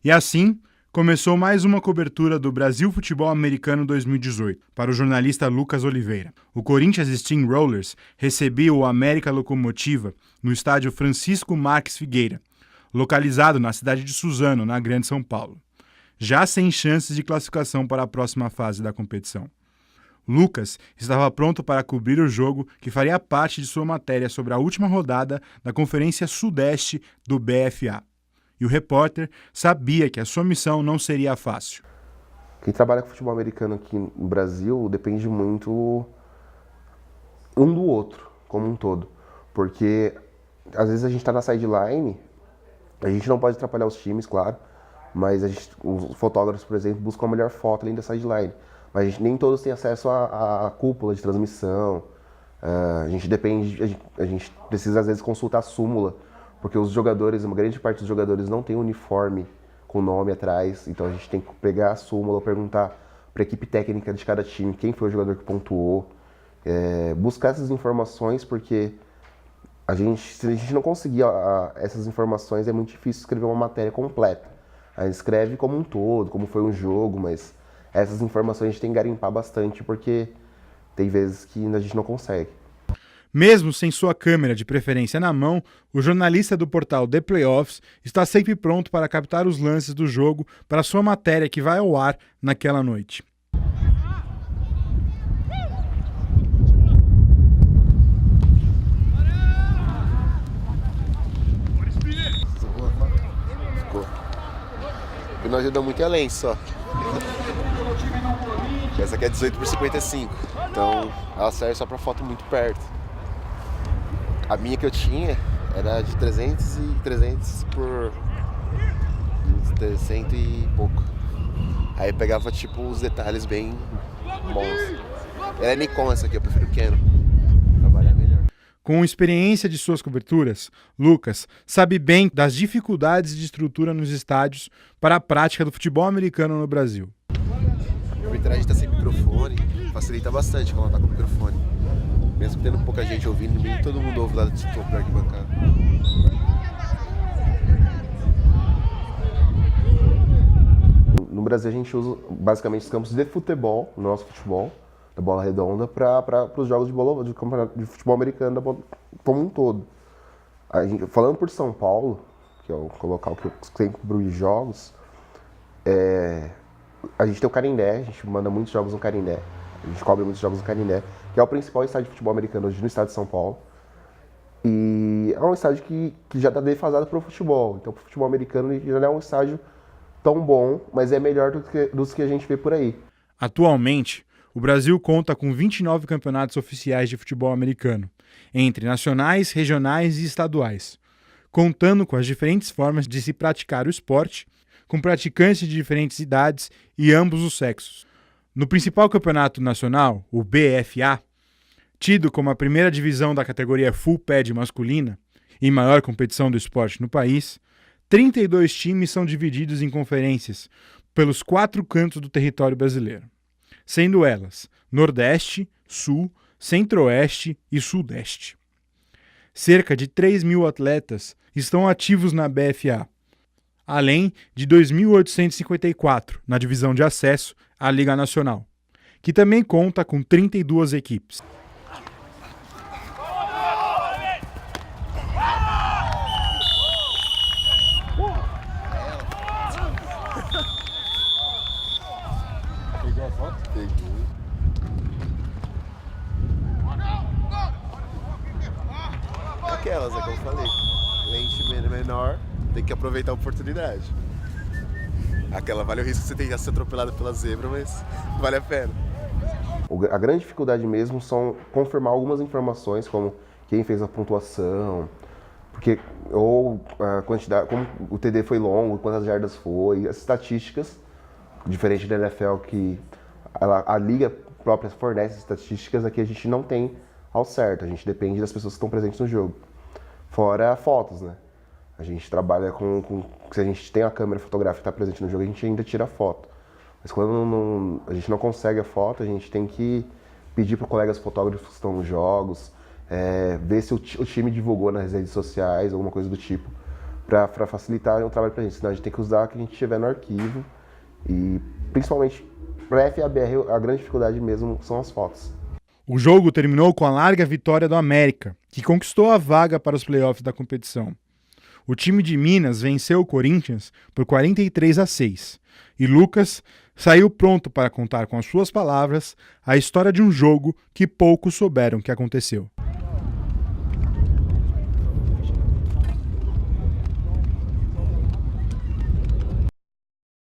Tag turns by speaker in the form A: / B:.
A: E assim, começou mais uma cobertura do Brasil Futebol Americano 2018, para o jornalista Lucas Oliveira. O Corinthians Steamrollers recebia o América Locomotiva no estádio Francisco Marques Figueira, localizado na cidade de Suzano, na Grande São Paulo, já sem chances de classificação para a próxima fase da competição. Lucas estava pronto para cobrir o jogo que faria parte de sua matéria sobre a última rodada da Conferência Sudeste do BFA. E o repórter sabia que a sua missão não seria fácil.
B: Quem trabalha com futebol americano aqui no Brasil depende muito um do outro, como um todo. Porque às vezes a gente está na sideline, a gente não pode atrapalhar os times, claro, mas os fotógrafos, por exemplo, buscam a melhor foto além da sideline. Mas nem todos têm acesso à cúpula de transmissão. A gente precisa às vezes consultar a súmula, porque os jogadores, uma grande parte dos jogadores não tem uniforme com nome atrás, então a gente tem que pegar a súmula, perguntar para a equipe técnica de cada time quem foi o jogador que pontuou, buscar essas informações, porque se a gente não conseguir essas informações, é muito difícil escrever uma matéria completa. A gente escreve como um todo, como foi um jogo, mas essas informações a gente tem que garimpar bastante, porque tem vezes que a gente não consegue.
A: Mesmo sem sua câmera de preferência na mão, o jornalista do portal The Playoffs está sempre pronto para captar os lances do jogo para sua matéria que vai ao ar naquela noite.
B: Ficou. E não ajuda muito além só. Essa aqui é 18x55, então ela serve só para foto muito perto. A minha que eu tinha era de 300 por 100 e pouco. Aí pegava tipo os detalhes bem bons. Ela é Nikon essa aqui, eu prefiro Canon. Trabalhar melhor.
A: Com a experiência de suas coberturas, Lucas sabe bem das dificuldades de estrutura nos estádios para a prática do futebol americano no Brasil.
B: A arbitragem está sem microfone, facilita bastante quando está com o microfone. Mesmo tendo pouca gente ouvindo, nem todo mundo ouve lá de topo da arquibancada. No Brasil a gente usa basicamente os campos de futebol, no nosso futebol, da bola redonda, para os jogos de campeonato de futebol americano como um todo. Falando por São Paulo, que é o local que eu sempre cubro jogos, a gente tem o Canindé, a gente manda muitos jogos no Canindé. A gente cobre muitos jogos no Canindé, que é o principal estádio de futebol americano hoje no estado de São Paulo. E é um estádio que já está defasado para o futebol. Então, para o futebol americano, ele já não é um estádio tão bom, mas é melhor dos que a gente vê por aí.
A: Atualmente, o Brasil conta com 29 campeonatos oficiais de futebol americano, entre nacionais, regionais e estaduais, contando com as diferentes formas de se praticar o esporte, com praticantes de diferentes idades e ambos os sexos. No principal campeonato nacional, o BFA, tido como a primeira divisão da categoria full pad masculina e maior competição do esporte no país, 32 times são divididos em conferências pelos 4 cantos do território brasileiro, sendo elas Nordeste, Sul, Centro-Oeste e Sudeste. Cerca de 3.000 atletas estão ativos na BFA, além de 2.854 na divisão de acesso à Liga Nacional, que também conta com 32 equipes.
B: Pegou a foto? Peguei. Aquelas, que eu falei. Lente menor, tem que aproveitar a oportunidade. Aquela vale o risco de você ter que ser atropelado pela zebra, mas vale a pena. A grande dificuldade mesmo são confirmar algumas informações, como quem fez a pontuação, ou a quantidade, como o TD foi longo, quantas jardas foi, as estatísticas, diferente da NFL, que a liga própria fornece estatísticas, aqui a gente não tem ao certo, a gente depende das pessoas que estão presentes no jogo. Fora fotos, né? A gente trabalha se a gente tem a câmera fotográfica que está presente no jogo, a gente ainda tira foto. Mas quando a gente não consegue a foto, a gente tem que pedir para colegas fotógrafos que estão nos jogos, ver se o time divulgou nas redes sociais, alguma coisa do tipo, para facilitar o trabalho pra gente, senão a gente tem que usar o que a gente tiver no arquivo e principalmente para FABR a grande dificuldade mesmo são as fotos.
A: O jogo terminou com a larga vitória do América, que conquistou a vaga para os playoffs da competição. O time de Minas venceu o Corinthians por 43-6 e Lucas saiu pronto para contar com as suas palavras a história de um jogo que poucos souberam que aconteceu.